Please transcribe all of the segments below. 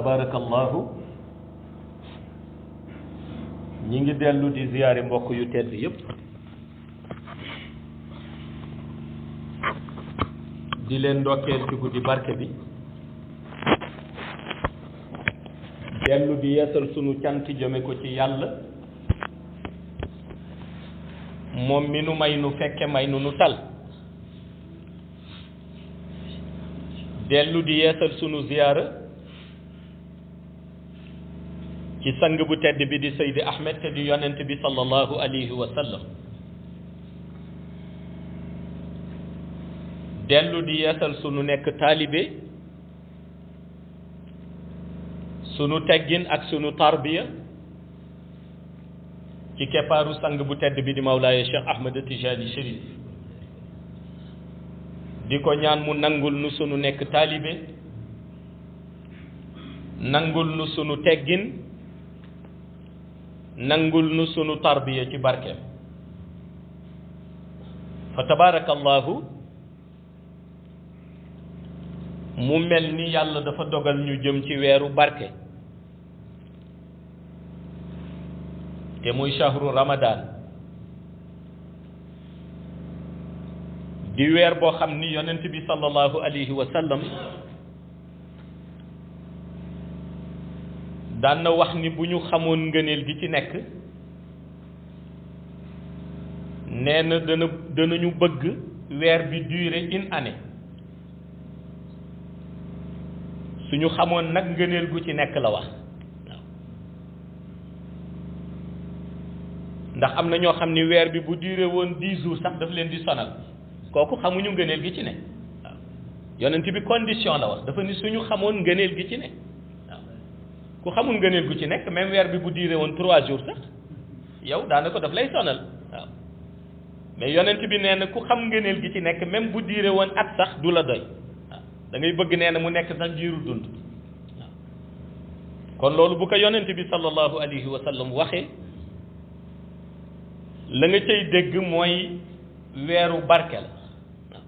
tabarakallahu ñi ngi dellu di ziyaare mbokk yu tedd yépp di leen ndokkeel ci guddi barke bi dellu di yeesal sunu cant jëme ko ci yàlla moom mi nu may nu fekke may nu tal dellu di yeesal sunu ziyaara ci sang bu tedd bi di Seydi Ahmed te di yonent bi sallallahu alayhi wa sallam dellu di yeesal sunu nekk taalibe sunu teggin ak sunu tarbiya ci keppaaru sang bu tedd bi di Mawlaaya Cheikh Ahmed Tijani Chérif di ko ñaan mu nangul nu sunu nekk taalibe nangul nu sunu teggin nangul nu sunu tarbiya ci barkeem fa tabarakallahu mu mel ni yàlla dafa dogal ñu jëm ci weeru barke te muy shahru ramadan di weer boo xam ni yonent bi sallallahu alayhi wa sallam daan na wax ni bu ñu xamoon ngëneel gi ci nekk nee na danañu bëgg weer bi durer une année suñu xamoon nag ngëneel gu ci nekk la wax waaw ndax am na ñoo xam ni weer bi bu duré woon 10 jours sax daf leen di sonal kooku xamuñu ngëneel gi ci ne waaw yonent bi condition la wax dafa ni suñu xamoon ngëneel gi ci ne waaw ku xamul ngëneel gu ci nekk même weer bi bu duré woon 3 jours sax yow daanaka daf lay sonal waaw mais yonent bi nee na ku xam ngëneel gi ci nekk même bu duré woon at sax du la doy da ngay bëgg nee na mu nekk sax jiiru dund waaw kon loolu bu ko yonent bi sallallahu alayhi wa sallam waxee la nga cay dégg mooy weeru barke la waaw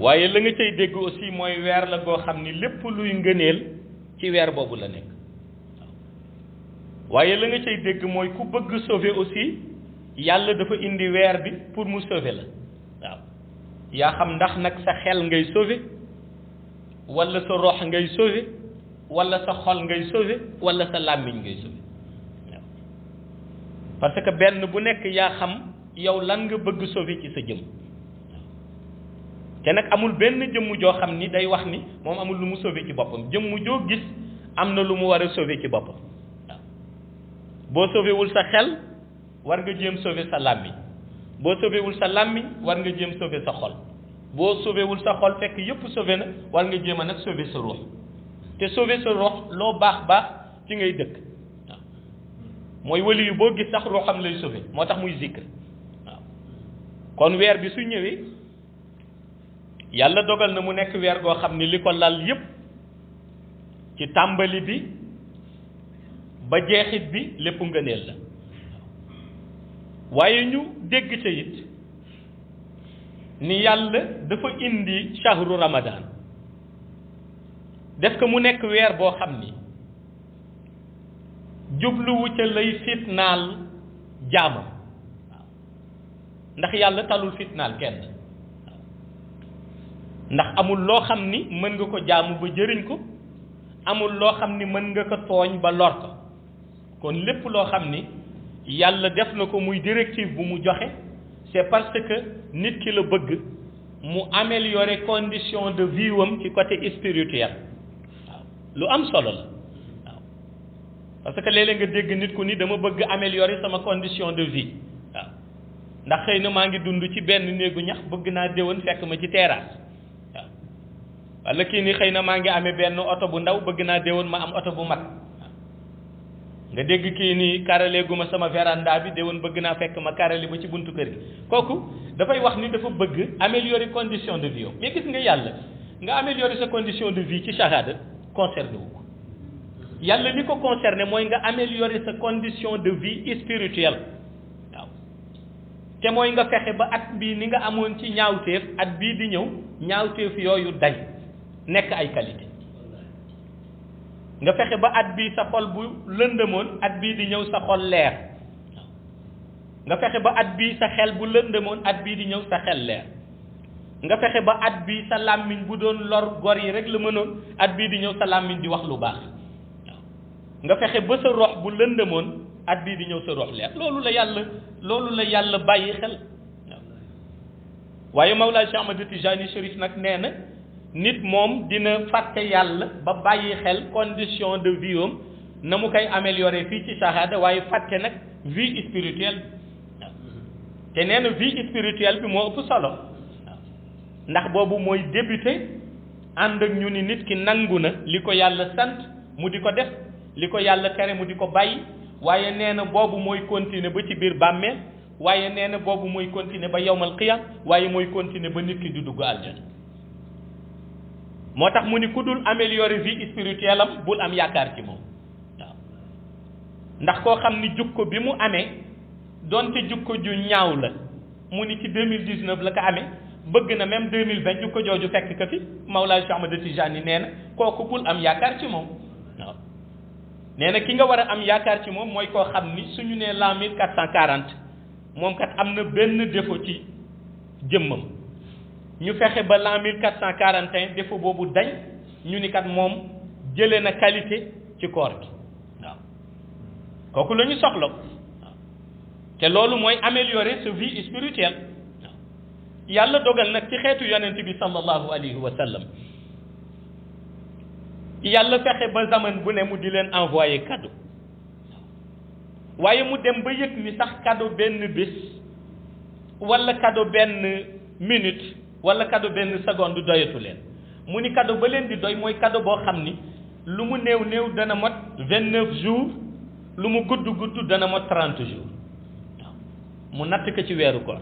waaye la nga cay dégg aussi mooy weer la goo xam ni lépp luy ngëneel ci weer boobu la nekk waaw waaye la nga cay dégg mooy ku bëgg sauver aussi yàlla dafa indi weer bi pour mu sauver la waaw yaa xam ndax nag sa xel ngay sauver wala sa rox ngay sauver wala sa xol ngay sauver wala sa làmmiñ ngay sauver waaw parce que benn bu nekk yaa xam yow lan nga bëgg sauver ci sa jëm te nag amul benn jëmm joo xam ni day wax ni moom amul lu mu sauver ci boppam jëmm joo gis am na lu mu war a sauver ci boppam waaw boo sauver wul sa xel war nga jéem sauver sa làmmiñ boo sauvéwul sa làmmiñ war nga jéem sauver sa xol boo sauvéwul sa xol fekk yëpp sauvé na war nga jéem a nag sauver sa ruux te sauver sa ruux loo baax baax ci ngay dëkk waaw mooy wali yu boo gis sax ruuxam lay sauver moo tax muy zikr waaw kon weer bi su ñëwee yàlla dogal na mu nekk weer goo xam ni li ko lal yépp ci tàmbali bi ba jeexit bi lépp ngëneel la waaye ñu dégg ca it ni yàlla dafa indi shahru ramadan def ko mu nekk weer boo xam ni jubluwu ca lay fitnaal jaamam waaw ndax yàlla talul fitnaal kenn waaw ndax amul loo xam ni mën nga ko jaamu ba jëriñ ko amul loo xam ni mën nga ko tooñ ba lor ko kon lépp loo xam ni yàlla def na ko muy directive bu mu joxe c'est parce que nit ki la bëgg mu améliorer condition de vie wam ci côté spirituel waaw lu am solo la waaw parce que léeg-léeg nga dégg nit ku ni dama bëgg améliorer sama condition de vie waaw ndax xëy na maa ngi dund ci benn néegu ñax bëgg naa déwén fekk ma ci terrasse waaw wala kii ni xëy na maa ngi amee benn oto bu ndaw bëgg naa déwén ma am oto bu mag nga dégg kii nii karale gu ma sama véranda bi déwoon bëgg naa fekk ma karale ba ci buntu kër gi kooku dafay wax ni dafa bëgg améliorer condition de vie mais gis nga yàlla nga améliorer sa condition de vie ci shahada concerné wu ko yàlla li ko concerné mooy nga améliorer sa condition de vie spirituelle waaw te mooy nga fexe ba at bii ni nga amoon ci ñaawteef at bii di ñëw ñaawteef yooyu dañ nekk ay qualité nga fexe ba at bii sa xol bu lëndëmoon at bii di ñëw sa xol leer nga fexe ba at bii sa xel bu lëndëmoon at bii di ñëw sa xel leer nga fexe ba at bii sa làmmiñ bu doon lor gor yi rek la mënoon at bii di ñëw sa làmmiñ di wax lu baax nga fexe ba sa rox bu lëndëmoon at bii di ñëw sa rox leer loolu la yàlla bàyyi xel waaye Mawlaa Cheikh Ahmad Tijani Chérif nag nee na nit moom dina fàtte yàlla ba bàyyi xel condition de vie am na mu koy améliorer fii ci shahada waaye fàtte nag vie spirituelle te nee na vie spirituelle bi moo ëpp solo ndax boobu mooy débuter ànd ak ñu ni nit ki nangu na li ko yàlla sant mu di ko def li ko yàlla tere mu di ko bàyyi waaye nee na boobu mooy continuer ba ci biir bàmmeel waaye nee na boobu mooy continuer ba yowmal qiyam waaye mooy continuer ba nit ki du dugg aljana moo tax mu ni ku dul améliorer vie spirituelle am bul am yaakaar ci moom waaw ndax koo xam ni jukko bi mu amee donte jukko ju ñaaw la mu ni ci 2019 la ko amee bëgg na même 2020 jukko jooju fekk ka fi Mawlaa Cheikh Ahmad Tijani nee na kooku bul am yaakaar ci moom waaw nee na ki nga war a am yaakaar ci moom mooy koo xam ni suñu nee l'an 1440 moom kat am na benn défaut ci jëmmam ñu fexe ba l'an 1441 défaut boobu dañ ñu ni kat moom jëlee na qualité ci koor gi waaw kooku la ñu soxla waaw te loolu mooy améliorer sa vie spirituelle waaw yàlla dogal nag ci xeetu yonent bi sallallahu alayhi wa sallam yàlla fexe ba zaman bu ne mu di leen envoyé cadeau waaye mu dem ba yëg ni sax cadeau benn bés wala cadeau benn minute wala cadeau benn seconde doyatu leen mu ni cadeau ba leen di doy mooy cadeau boo xam ni lu mu néew néew dana mot 29 jours lu mu gudd gudd dana mot 30 jours waaw mu natt ko ci weeru koor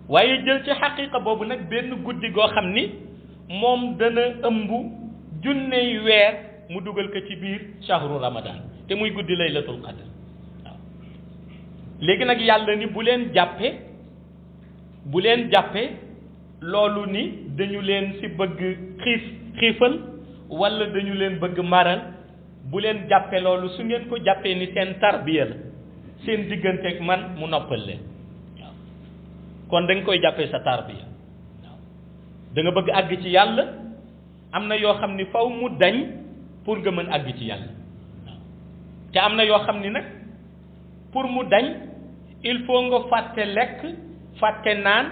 waaye jël ci xaqiqa boobu nag benn guddi goo xam ni moom dana ëmb junney weer mu dugal ko ci biir shahru ramadan te muy guddi laylatul qadr waaw léegi nag yàlla ni bu leen jàppee loolu ni dañu leen ci bëgg xiifal wala dañu leen bëgg maral bu leen jàppe loolu su ngeen ko jàppee ni seen tarbiya la seen digganteeg man mu noppal leen waaw kon da nga koy jàppee sa tarbiya waaw da nga bëgg àgg ci yàlla am na yoo xam ni faw mu dañ pour nga mën àgg ci yàlla waaw te am na yoo xam ni nag pour mu dañ il faut nga fàtte lekk fàtte naan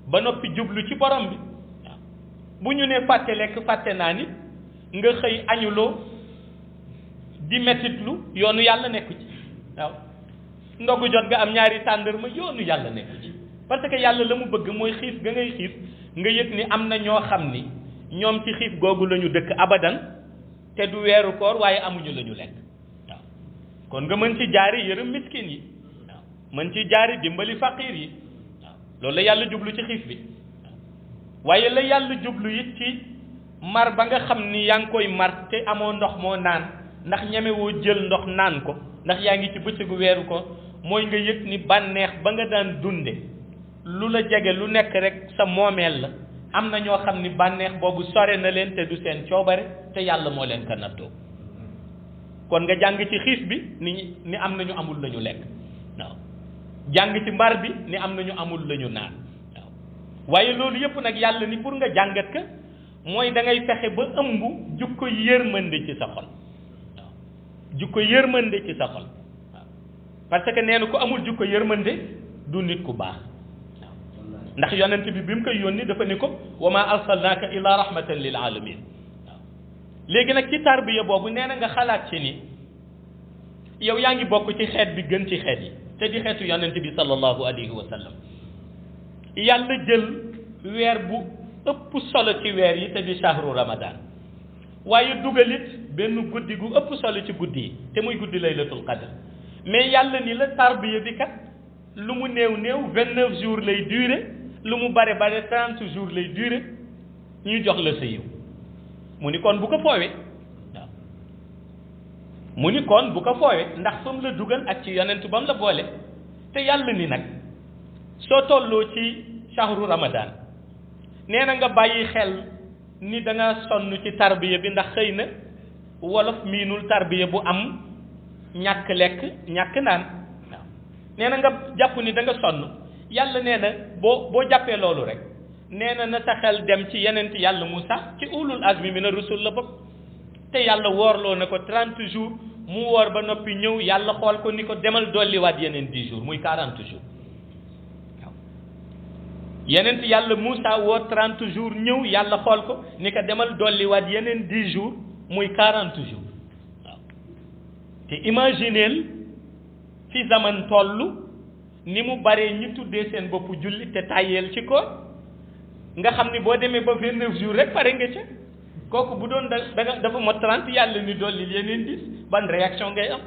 ba noppi jublu ci borom bi waaw bu ñu nee fàtte lekk fàtte naan it nga xëy añuloo di mettitlu yoonu yàlla nekku ci waaw ndogu jot nga am ñaari tàndarma yoonu yàlla nekku ci parce que yàlla la mu bëgg mooy xiif ga ngay xiif nga yëg ni am na ñoo xam ni ñoom ci xiif googu la ñu dëkk abadan te du weeru koor waaye amuñu la ñu lekk waaw kon nga mën ci jaari yërëm miskin yi waaw mën ci jaari dimbali faqir yi waaw loolu la yàlla jublu ci xiif bi waaye la yàlla jublu it ci mar ba nga xam ni yaa ngi koy mar te amoo ndox moo naan ndax ñemewoo jël ndox naan ko ndax yaa ngi ci bëccëgu weeru ko mooy nga yëg ni bànneex ba nga daan dunde lu la jege lu nekk rek sa moomeel la am na ñoo xam ni bànneex boobu sore na leen te du seen coobare te yàlla moo leen ko nattoo kon nga jàng ci xiif bi ni am na ñu amul la ñu lekk waaw jàng ci mbar bi ni am na ñu amul la ñu naan waaw waaye loolu yëpp nag yàlla ni pour nga jàngat ka mooy da ngay fexe ba ëmb jukko yërmande ci sa xol waaw jukko yërmande ci sa xol waaw parce que nee na ku amul jukko yërmande du nit ku baax waaw ndax yonent bi mu koy yónni dafa ni ko wa ma arsalnaaka illa rahmatan lil alamin waaw léegi nag ci tarbiya boobu nee na nga xalaat ci ni yow yaa ngi bokk ci xeet bi gën ci xeet yi te di xeetu yonent bi sallallahu alayhi wa sallam yàlla jël weer bu ëpp solo ci weer yi te di shahru ramadan waaye dugalit benn guddi gu ëpp solo ci guddi yi te muy guddi laylatul qadr mais yàlla ni la tarbiya bi kat lu mu néew néew 29 jours lay durer lu mu bare bare 30 jours lay durer ñu jox la sa yiw mu ni kon bu ko foowee waaw mu ni kon bu ko foowee ndax fa mu la dugal ak ci yonent ba mu la boole te yàlla ni nag soo tolloo ci shahru ramadan nee na nga bàyyi xel ni da nga sonn ci tarbiya bi ndax xëy na wolof miinul tarbiya bu am ñàkk lekk ñàkk naan waaw nee na nga jàpp ni da nga sonn yàlla nee na boo jàppee loolu rek nee na sa xel dem ci yeneen yàlla Moussa ci ulul azmi mina rusul la bokk te yàlla woorloo na ko 30 jours mu woor ba noppi ñëw yàlla xool ko ni ko demal dolliwaat yeneen 10 jours muy 40 jours waaw yeneen yàlla Moussa woor 30 jours ñëw yàlla xool ko ni ko demal dolliwaat yeneen 10 jours muy 40 jours waaw te imagineel fi zaman toll ni mu baree ñi tuddee seen bopp julli te tàyyeel ci ko nga xam ni boo demee ba 29 jours rek pare nga ca kooku bu doon dafa mot 30 yàlla ni dolli yeneen 10 ban réaction ngay am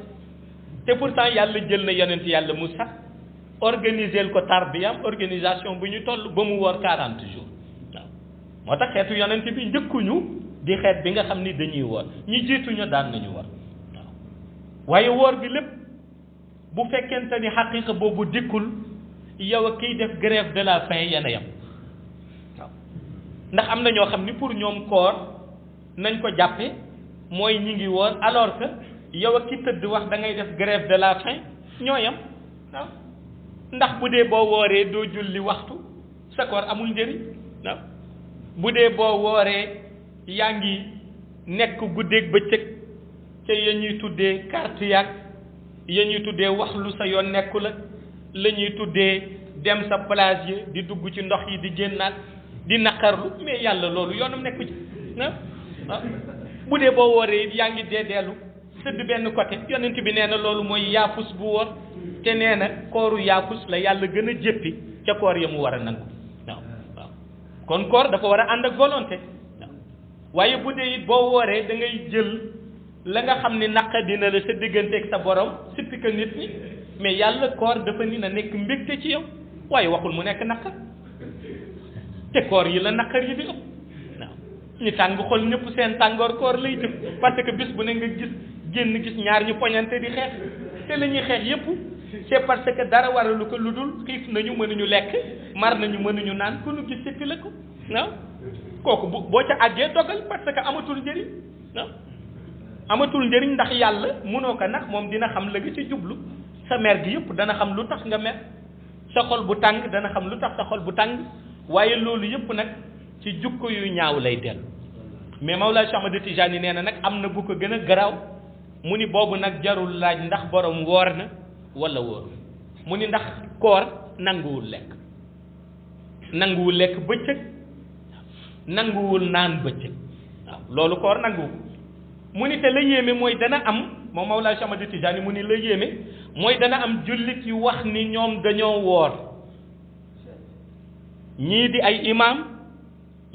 te pourtant yàlla jël na yonent yàlla Moussa organiser ko tarbiyam organisation bu ñu toll ba mu woor 40 jours waaw moo tax xeetu yonent bi njëkkuñu di xeet bi nga xam ni dañuy woor ñi jiituñu daan nañu woor waaw waaye woor bi lépp bu fekkente ni xaqiqa boobu dikkul yow a kiy def grève de la faim yéen a yam waaw ndax am na ñoo xam ni pour ñoom koor nañ ko jàppe mooy ñi ngi woor alors que yow a ki tëdd wax da ngay def grève de la faim ñoo yam waaw ndax bu dee boo wooree doo julli waxtu sa koor amul njëriñ waaw bu dee boo wooree yaa ngi nekk guddeeg bëccëg ca ya ñuy tuddee carte yaag ya ñuy tuddee wax lu sa yoon nekku la ñuy tuddee dem sa plage yi di dugg ci ndox yi di génnaat di naqarlu mais yàlla loolu yoonam nekku ci ah bu dee boo wooree yaa ngi deedeelu tëdd benn côté yonent bi nee na loolu mooy yaafus bu woor te nee na kooru yaafus la yàlla gën a jéppi ca koor ya mu war a nangu waaw kon koor dafa war a ànd ak volonté waaw waaye bu dee it boo wooree da ngay jël la nga xam ne naqa dina la sa digganteeg sa borom sippi ka nit ñi mais yàlla koor dafa ni na nekk mbégte ci yow waaye waxul mu nekk naqar te koor yi la naqar yi di ëpp waaw ñu tàng xol ñëpp seen tàngoor koor lay jëm parce que bis bu ne nga gis ñaar ñu poñante di xeex te la ñuy xeex yëpp c'est parce que dara waralu ko lu dul xiif nañu mënuñu lekk mar nañu mënuñu naan ku nu gis sippi la ko waaw kooku boo ca àggee dogal parce que amatul njëriñ waaw amatul njëriñ ndax yàlla mënoo ko nag moom dina xam la nga ci jublu sa mer gi yëpp dana xam lu tax nga mer sa xol bu tàng dana xam lu tax sa xol bu tàng waaye loolu yëpp nag ci jukko yu ñaaw lay dellu mais Mawlaa Cheikh Ahmad Tijani nee na nag am na bu ko gën a garaaw mu ni boobu nag jarul laaj ndax borom woor na wala wóoru mu ni ndax koor nanguwul lekk bëccëg nanguwul naan bëccëg waaw loolu koor nanguwul mu ni te la yéeme mooy dana am moom Mawlaa Cheikh Ahmad Tijani mu ni la yéeme mooy dana am jullit yu wax ni ñoom dañoo woor ñii di ay imam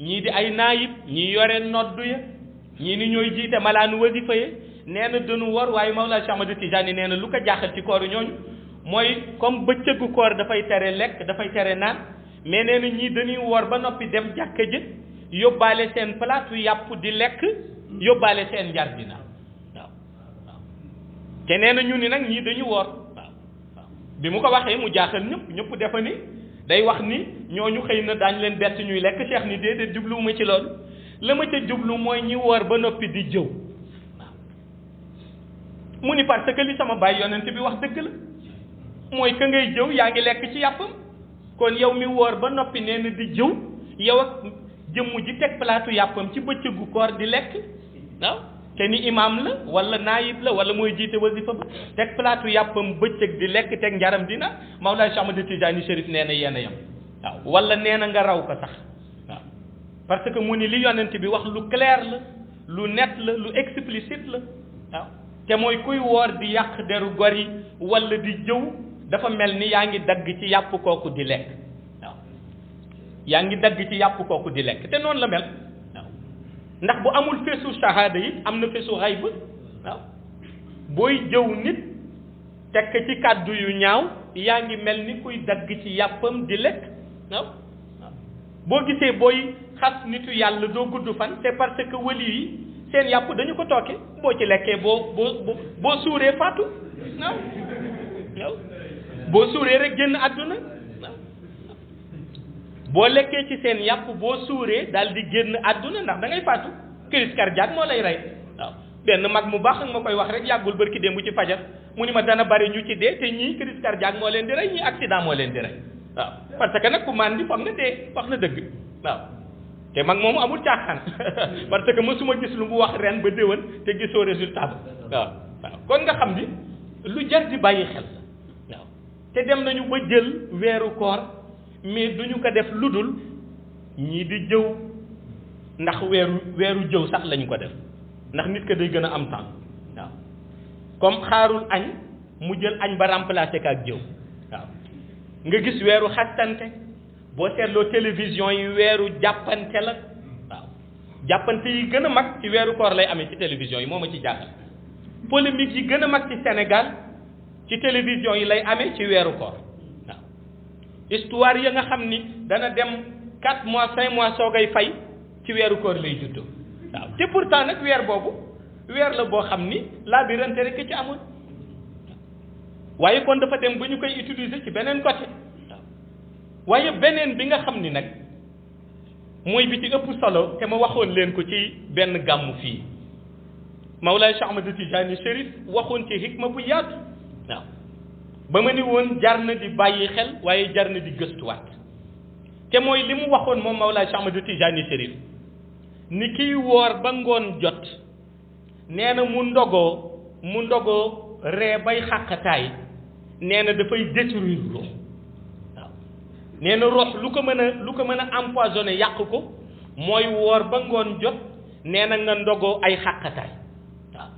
ñii di ay naayib ñii yore noddu ya ñii ni ñooy jiite malaanu wasifa ya nee na dañu woor waaye Mawlaa Cheikh Ahmad Tijani nee na lu ko jaaxal ci kooru ñooñu mooy comme bëccëgu koor dafay tere lekk dafay tere naan mais nee na ñii dañuy woor ba noppi dem jàkka ji yóbbaale seen palaatu yàpp di lekk yóbbaale seen njar dina waaw te nee na ñu ni nag ñii dañu woor waaw bi mu ko waxee mu jaaxal ñëpp defa ni day wax ni ñooñu xëy na daañu leen bett ñuy lekk Cheikh ni déedéet jubluwuma ci loolu la ma ca jublu mooy ñi woor ba noppi di jëw waaw mu ni parce que li sama baay yonent bi wax dëgg la mooy ka ngay jëw yaa ngi lekk ci yàppam kon yow mi woor ba noppi nee na di jëw yow ak jëmm ji teg palaatu yàppam ci bëccëgu koor di lekk waaw te ni imam la wala naayib la wala mooy jiite wasifa ba teg palaatu yàppam bëccëg di lekk teg njaram dina Mawlaa Cheikh Ahmad Tijani Chérif nee na yéen a yam waaw wala nee na nga raw ko sax waaw parce que mu ni li yonent bi wax lu clair la lu net la lu explicite la waaw te mooy kuy woor di yàq deru gor yi wala di jëw dafa mel ni yaa ngi dagg ci yàpp kooku di lekk waaw yaa ngi dagg ci yàpp kooku di lekk te noonu la mel waaw ndax bu amul feesu shahada yi am na feesu xayb waaw booy jëw nit tekk ci kàddu yu ñaaw yaa ngi mel ni kuy dagg ci yàppam di lekk waaw boo gisee booy xas nitu yàlla doo gudd fan c'est parce que wali yi seen yàpp dañu ko tooke boo ci lekkee boo suuree faatu waaw waaw boo suuree rek génn àdduna waaw boo lekkee ci seen yàpp boo suuree daal di génn àdduna ndax da ngay faatu crise cardiaque moo lay rey waaw benn mag mu baax ak ma koy wax rek yàggul barki démb ci fajar mu ni ma dana bari ñu ci dee te ñii crise cardiaque moo leen di rey ñii accident moo leen di rey waaw parce que nag ku maan di foog nga dee wax na dëgg waaw te mag moomu amul caaxaan parce que mësuma gis lu mu wax ren ba déwén te gisoo résultat ba waaw waaw kon nga xam ni lu jar di bàyyi xel waaw te dem nañu ba jël weeru koor mais duñu ko def lu dul ñii di jëw ndax weeru jëw sax lañu ko def ndax nit ka day gën a am temps waaw comme xaarul añ mu jël añ ba remplacé ko ak jëw waaw nga gis weeru xastante boo seetloo télévision yi weeru jàppante la waaw jàppante yi gën a mag ci weeru koor lay amee ci télévision yi moo ma ci jaaxal polémique yi gën a mag ci Sénégal ci télévision yi lay amee ci weeru koor waaw histoire ya nga xam ni dana dem 4 mois 5 mois soogay fay ci weeru koor lay juddoo waaw te pourtant nag weer boobu weer la boo xam ni laa bi rente rek ci amul waaye kon dafa dem ba ñu koy utiliser ci beneen côté waaw waaye beneen bi nga xam ni nag mooy bi ci ëpp solo te ma waxoon leen ko ci benn gàmmu fii Mawlaay Cheikh Ahmad Tijaani Chérif waxoon ci hikma bu yaatu waaw ba ma ni woon jar na di bàyyi xel waaye jar na di gëstuwaat te mooy li mu waxoon moom Mawlaay Cheikh Ahmad Tijaani Chérif ni kiy woor ba ngoon jot nee na mu ndogoo ree bay xàqataay nee na dafay détruire ruux waaw nee na ruux lu ko mën a empoisonné yàq ko mooy woor ba ngoon jot nee na nga ndogoo ay xàqataay waaw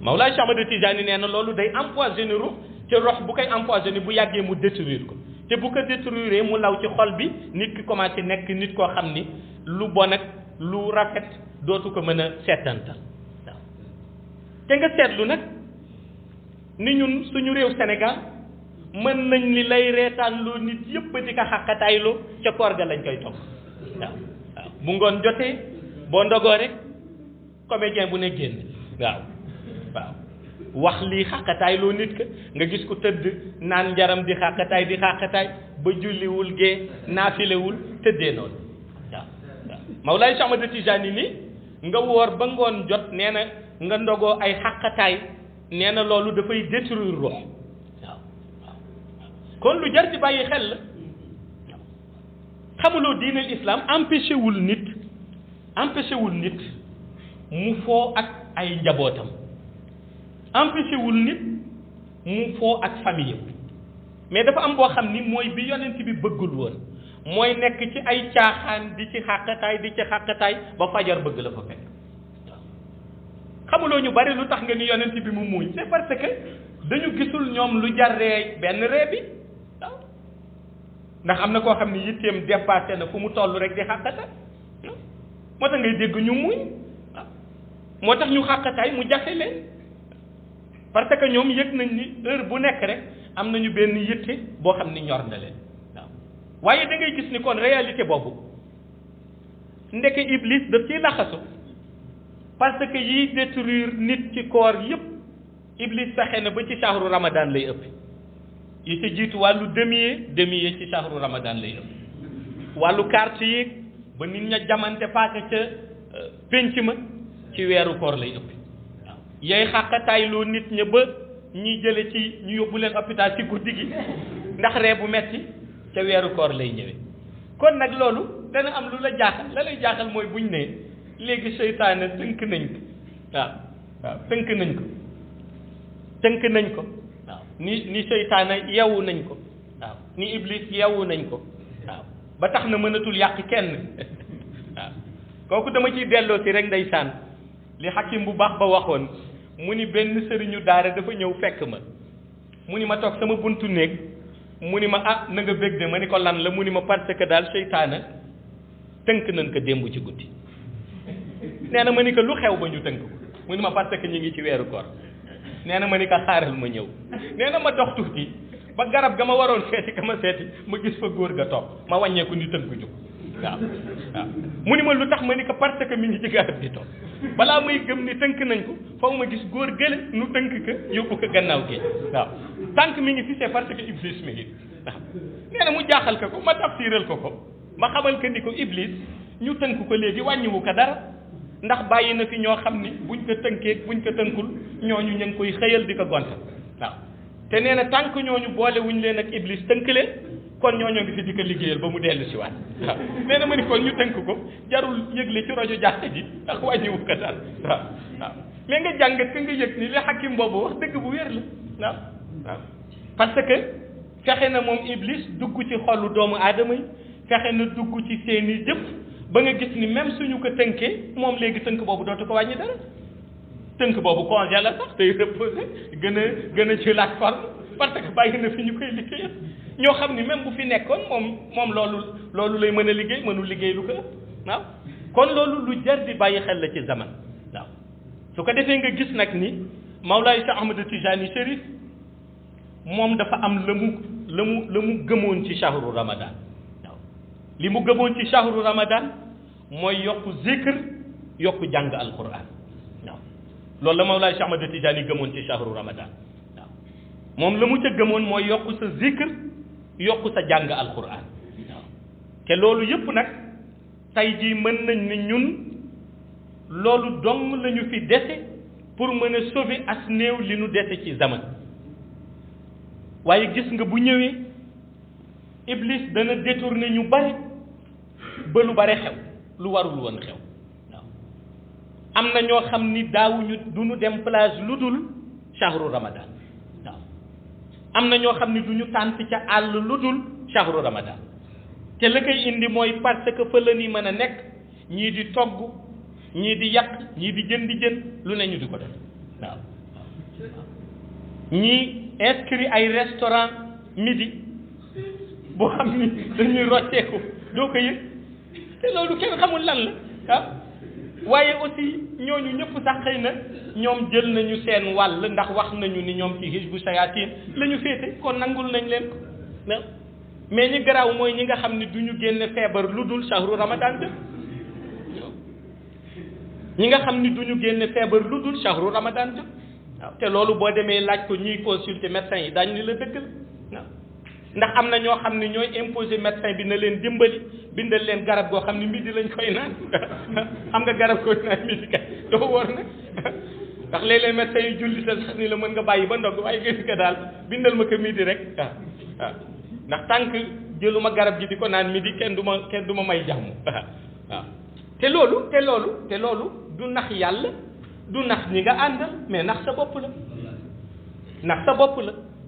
Mawlaay Cheikh Ahmad Tijaani nee na loolu day empoisonné ruux te ruux bu koy empoisonné bu yàggee mu détruire ko te bu ko détruire mu law ci xol bi nit ki commencé nekk nit koo xam ni lu bon ak lu rafet dootu ko mën a seetantal waaw te nga seetlu nag ni ñun suñu réew Sénégal mën nañ ni lay reetaan loo nit yëpp di ko xàqataayloo ca koor ga lañ koy toog waaw waaw bu ngoon jotee boo ndogoo rek comédien bu ne génn waaw waaw wax lii xàqataayloo nit ka nga gis ko tëdd naan njaram di xàqataay ba julliwul gee naafilewul tëddee noonu waaw waaw Mawlaay Cheikh Ahmad Tijaani ni nga woor ba ngoon jot nee na nga ndogoo ay xàqataay nee na loolu dafay détruire ruux waaw waaw kon lu jar di bàyyi xel la xamuloo diinal islam empêché wul nit mu foo ak ay njabootam empêché wul nit mu foo ak famille mais dafa am boo xam ni mooy bi yonent bi bëggul woon mooy nekk ci ay caaxaan di ci xàqataay ba fajar bëgg la fa fekk waaw xamuloo ñu bari lu tax nga ni yonent bi mu muuñ c'est parce que dañu gisul ñoom lu jar ree benn ree bi waaw ndax am na koo xam ni yitteem dépassé na fu mu toll rek di xàqataay moo tax ngay dégg ñu muuñ waaw moo tax ñu xàqataay mu jafe leen parce que ñoom yëg nañ ni heure bu nekk rek am nañu benn yitte boo xam ni ñor na leen waaw waaye da ngay gis ni kon réalité boobu ndeke iblis daf ciy laxasu parce que yiy détruire nit ci koor yépp iblis fexe na ba ci shahru ramadan lay ëpp yi ci jiitu wàllu demier ci shahru ramadan lay ëpp wàllu carte yi ba nit ña jamante paaka ca pénc ma ci weeru koor lay ëpp yay xàqataayloo nit ña ba ñiy jële ci ñu yóbbu leen hôpital ci guddi gi ndax ree bu metti ca weeru koor lay ñëwee kon nag loolu dana am lu la jaaxal la lay jaaxal mooy buñ ne léegi seytaane tënk nañ ko waaw tënk nañ ko waaw ni seytaane yeewu nañ ko waaw ni iblis yeewu nañ ko waaw ba tax na mënatul yàq kenn waaw kooku dama ciy delloo si rek ndeysaan li xakim bu baax ba waxoon mu ni benn sëriñu daara dafa ñëw fekk ma mu ni ma toog sama buntu néeg mu ni ma na nga bég de ma ni ko lan la mu ni ma parce que daal seytaane tënk nañ ko démb ci guddi nee na ma ni ko lu xew ba ñu tënk ko mu ni ma parce que ñu ngi ci weeru koor nee na ma ni ko xaaral ma ñëw nee na ma dox tuuti ba garab ga ma waroon seeti ka ma seeti ma gis fa góor ga toog ma wàññeeku ni tënku jóg waaw waaw mu ni ma lu tax ma ni ko parce que mi ngi ci garab gi toog balaa may gëm ni tënk nañ ko faw ma gis góor gële nu tënk ko yóbbu ko gannaaw gi waaw tànk mi ngi fi c'est parce que iblis mi ngi waaw nee na mu jaaxal ko ma tafsiral ko ma xamal ko ni ko iblis ñu tënk ko léegi wàññiwu ko dara ndax bàyyi na fi ñoo xam ni buñ ko tënkee buñ ko tënkul ñooñu ñu ngi koy xëyal di ko gonta waaw te nee na tànk ñooñu boole wuñ leen ak iblis tënk leen kon ñooñoo ngi fi di ko liggéeyal ba mu dellu si waat waaw nee na ma ni kon ñu tënk ko jarul yëgle ci rajo jàkka ji ndax wàññiwu ko daal waaw waaw mais nga jàngat ka nga yëg ni li xakim boobu wax dëgg bu wér la waaw waaw parce que fexe na moom iblis dugg ci xolu doomu aadama yi fexe na dugg ci seeni jëf ba nga gis ni même suñu ko tënkee moom léegi tënk boobu dootu ko wàññi dara tënk boobu congé la sax tey reposé gën a ci laaj forme parce que bàyyi na fi ñu koy liggéeyal ñoo xam ni même bu fi nekkoon moom loolu lay mën a liggéey mënul liggéey lu ko ëpp waaw kon loolu lu jar di bàyyi xel la ci zaman waaw su ko defee nga gis nag ni Mawlaay Cheikh Ahmad Tijani Chérif moom dafa am la mu gëmoon ci shahru Ramadan waaw li mu gëmoon ci shahru Ramadan mooy yokku zikr yokku jàng alquran waaw loolu la Mawlaay Cheikh Ahmad Tijani gëmoon ci shahru Ramadan waaw moom la mu ca gëmoon mooy yokku sa zikr yokku sa jàng alquran waaw te loolu yëpp nag tey jii mën nañ ni ñun loolu dong la ñu fi dese pour mën a sauver as néew li nu dese ci zaman waaye gis nga bu ñëwee iblis dana détourner ñu bare ba lu bare xew lu warul woon xew waaw am na ñoo xam ni daawuñu du ñu dem plage lu dul shahru ramadan waaw am na ñoo xam ni du ñu tànt ca àll lu dul shahru ramadan te la koy indi mooy parce que fa la ni mën a nekk ñii di togg ñii di yàq ñii di jën lu ne ñu di ko def waaw ñii inscrit ay restaurant midi boo xam ni dañuy rocceeku doo ko yëg te loolu kenn xamul lan la ah waaye aussi ñooñu ñëpp sax xëy na ñoom jël nañu seen wàll ndax wax nañu ni ñoom ci hizbu shayatin la ñu féete kon nangul nañ leen ko mais ñi garaaw mooy ñi nga xam ni du ñu génne feebar lu dul shahru ramadan jëm ñi nga xam ni du ñu génne feebar lu dul shahru ramadan jëm waaw te loolu boo demee laaj ko ñuy consulter médecin yi daañu ni la dëgg la waaw ndax am na ñoo xam ni ñooy imposer médecin bi na leen dimbali bindal leen garab goo xam ni midi lañ koy naan xam nga garab koy naan midi kay doo wóor nag ndax léeg-léeg médecin yi julli sa sax ni la mën nga bàyyi ba ndog waaye gis nga daal bindal ma ko midi rek waaw waaw ndax tànk jëluma garab gi di ko naan midi kenn du ma may jàmm waaw te loolu du nax yàlla du nax ñi nga àndal mais nax sa bopp la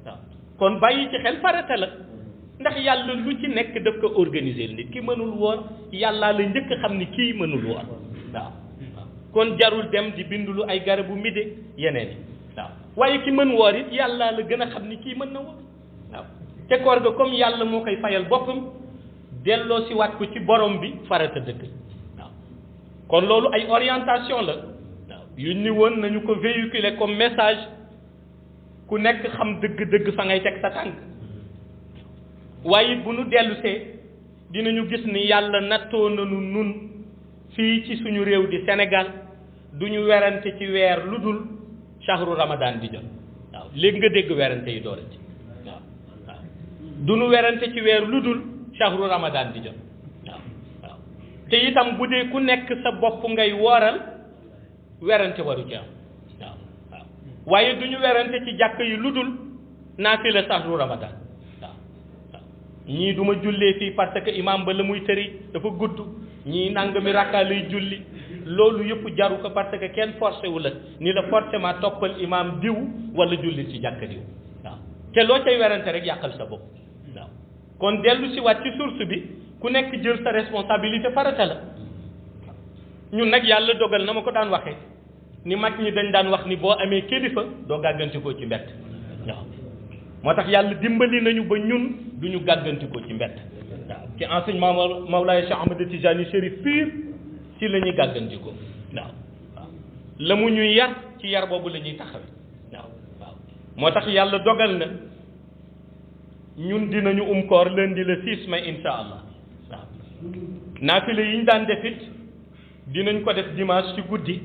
waaw kon bàyyi ci xel farata la ndax yàlla lu ci nekk daf ko organiser nit ki mënul woor yàllaa la njëkk xam ni kii mënul woor waaw kon jarul dem di bindulu ay garabu midi yeneen yi waaw waaye ki mën woor it yàllaa la gën a xam ni kii mën na woor waaw te koor ga comme yàlla moo koy fayal boppam delloo si waat ko ci borom bi farata dëgg waaw kon loolu ay orientation la waaw yu ni woon nañu ko véhiculer comme message ku nekk xam dëgg-dëgg fa ngay teg sa tànk waaye bu nu dellusee dinañu gis ni yàlla nattoo nañu nun fii ci suñu réew di Sénégal du ñu werante ci weer lu dul shahru ramadan di jot waaw léegi nga dégg werante yi doole ci waaw waaw du ñu werante ci weer lu dul shahru ramadan di jot waaw waaw te itam bu dee ku nekk sa bopp ngay wooral werante waru ci am waaw waaw waaye du ñu werante ci jàkk yi lu dul naafila shahru ramadan waaw waaw ñii du ma jullee fii parce que imam ba la muy tëri dafa gudd ñii nangami rakka lay julli loolu yëpp jaru ko parce que kenn forcé wu la ni la forcément toppal imam diw wala julli ci jàkk diw waaw te loo cay werante rek yàqal sa bopp waaw kon dellu si waat ci source bi ku nekk jël sa responsabilité farata la ñun nag yàlla dogal na ma ko daan waxee ni mag ñi dañ daan wax ni boo amee kilifa doo gàggantikoo ci mbett waaw moo tax yàlla dimbali nañu ba ñun du ñu gàggantikoo ci mbett waaw ci enseignement Mawlaay Cheikh Ahmad Tijani Chérif pire ci la ñuy gàggantikoo waaw waaw la mu ñuy yar ci yar boobu la ñuy taxawe waaw waaw moo tax yàlla dogal na ñun dinañu koor lundi le 6 mai insha allah waaw naafile yi ñu daan def it dinañ ko def dimanche ci guddi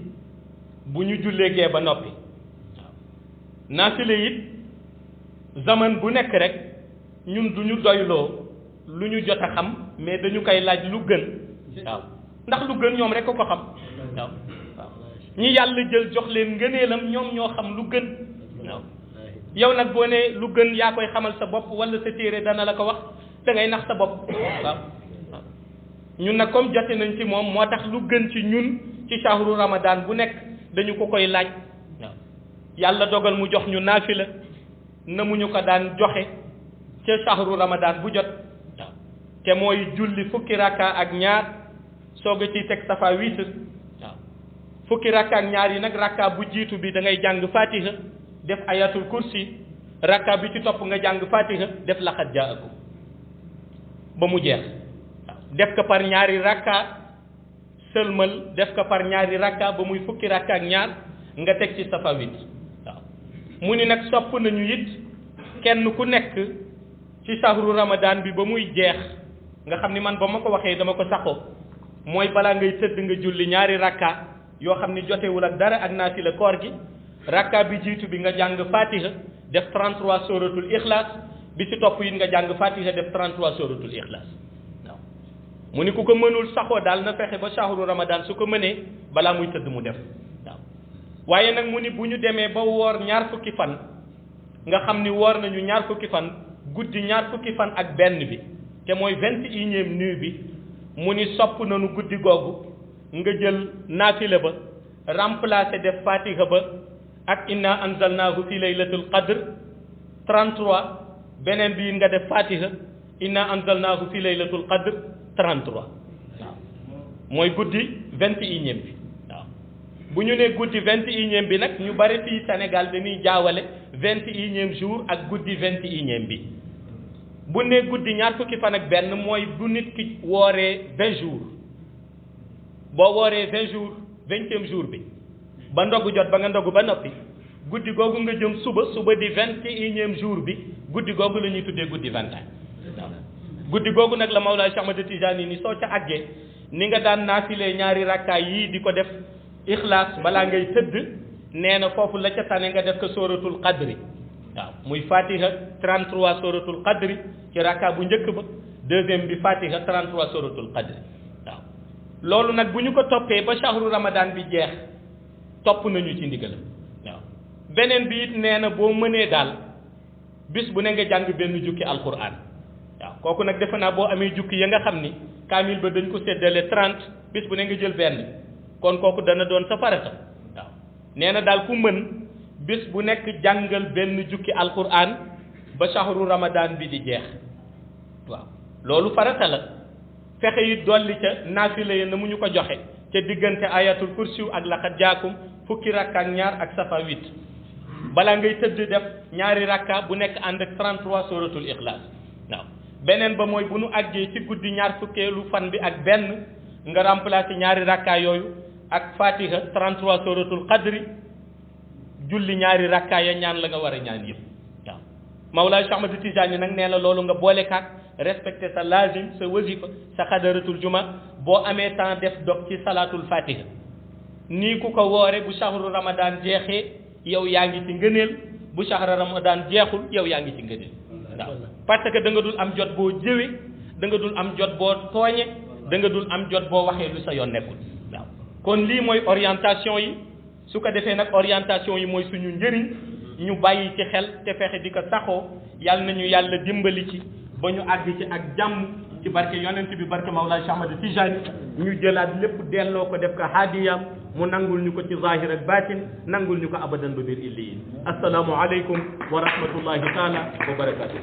bu ñu jullee gee ba noppi waaw naafile it zaman bu nekk rek ñun duñu doyloo lu ñu jot a xam mais dañu koy laaj lu gën waaw ndax lu gën ñoom rek ko xam waaw ñi yàlla jël jox leen ngëneelam ñoom ñoo xam lu gën waaw yow nag boo ne lu gën yaa koy xamal sa bopp wala sa téere dana la ko wax da ngay nax sa bopp waaw ñun nag comme jote nañ ci moom moo tax lu gën ci ñun ci shahru ramadan bu nekk dañu ko koy laaj waaw yàlla dogal mu jox ñu naafila na mu ñu ko daan joxe ca shahru ramadan bu jot waaw te mooy julli fukki rakka ak ñaar soog a ciy teg safa witr waaw fukki rakka ak ñaar yi nag rakka bu jiitu bi da ngay jàng fatiha def ayatul kursi rakka bi ci topp nga jàng fatiha def laqad jaakum ba mu jeex waaw def ko par ñaari rakka sëlmal def ko par ñaari rakka ba muy fukki rakka ak ñaar nga teg ci safa witr waaw mu ni nag sopp nañu it kenn ku nekk ci shahru ramadan bi ba muy jeex nga xam ni man ba ma ko waxee dama ko saxoo mooy balaa ngay tëdd nga julli ñaari rakka yoo xam ni jotewul ak dara ak naafila koor gi rakka bi jiitu bi nga jàng fatiha def 33 suratul ikhlas bi ci topp it nga jàng fatiha def 33 suratul ikhlas waaw mu ni ku ko mënul saxoo daal na fexe ba shahru ramadan su ko mënee balaa muy tëdd mu def waaw waaye nag mu ni bu ñu demee ba woor ñaar fukki fan nga xam ni woor nañu ñaar fukki fan guddi ñaar fukki fan ak benn bi te mooy 21e nuit bi mu ni sopp nañu guddi googu nga jël naafila ba remplacer def fatiha ba ak inna anzalnahu fi laylatul qadr 33 beneen bi nga def fatiha inna anzalnahu fi laylatul qadr 33 waaw mooy guddi 21e bi waaw bu ñu nee guddi 21e bi nag ñu bari fii Sénégal dañuy jaawale 21e jour ak guddi 21e bi bu nee guddi ñaar fukki fan ak benn mooy bu nit ki wooree 20 jours boo wooree 20 jours 20e jour bi ba ndogu jot ba nga ndogu ba noppi guddi googu nga jëm suba di 21e jour bi guddi googu la ñuy tuddee guddi 21 waaw guddi googu nag la Mawlaay Cheikh Ahmad Tijaani ni soo ca àggee ni nga daan naafilee ñaari rakkaay yii di ko def ixlaas balaa ngay tëdd nee na foofu la ca tane nga def ko sóoratul qadri waaw muy fatiha 33 sóoratul qadri ci rakka bu njëkk ba deuxième bi fatiha 33 sóoratul qadri waaw loolu nag bu ñu ko toppee ba shahru ramadan bi jeex topp nañu ci ndigalam waaw beneen bi it nee na boo mënee daal bis bu ne nga jàng benn jukki alquran waaw kooku nag defe naa boo amee jukki ya nga xam ni kaamil ba dañ ko séddale 30 bis bu ne nga jël benn kon kooku dana doon sa farata waaw nee na daal ku mën bis bu nekk jàngal benn jukki alquran ba shahru ramadan bi di jeex waaw loolu farata la fexe yi dolli ca naafila yi na mu ñu ko joxe ca diggante ayatul kursiw ak laqad jaakum fukki rakka ak ñaar ak safa 8 balaa ngay tëdd def ñaari rakka bu nekk ànd ak 33 suratul ikhlas waaw beneen ba mooy bu nu àggee ci guddi ñaar fukkeelu fan bi ak benn nga remplacer ñaari rakka yooyu ak fatiha 33 suratul qadri julli ñaari rakka ya ñaan la nga war a ñaan yëpp waaw Mawlaay Cheikh Ahmad Tijaani nag nee na loolu nga boole kaak respecté sa lazim sa wazifa sa xadaratul juma boo amee temps def dog ci salatul fatiha nii ku ko woore bu shahru ramadan jeexee yow yaa ngi ci ngëneel bu shahru ramadan jeexul yow yaa ngi ci ngëneel waaw parce que da nga dul am jot boo jëwe da nga dul am jot boo tooñe da nga dul am jot boo waxee lu sa yoon nekkul waaw kon lii mooy orientation yi su ko defee nag orientation yi mooy suñu njëriñ ñu bàyyi ci xel te fexe di ko saxoo yàlla nañu yàlla dimbali ci ba ñu àgg ci ak jàmm ci barke yonent bi barke Mawlaay Cheikh Ahmad Tijaani ñu jëlaat lépp delloo ko def ko haadiyam mu nangul ñu ko ci zahir ak baatin nangul ñu ko abadan ba biir illiyin assalaamu aleykum wa rahmatullahi taala wa barakatuh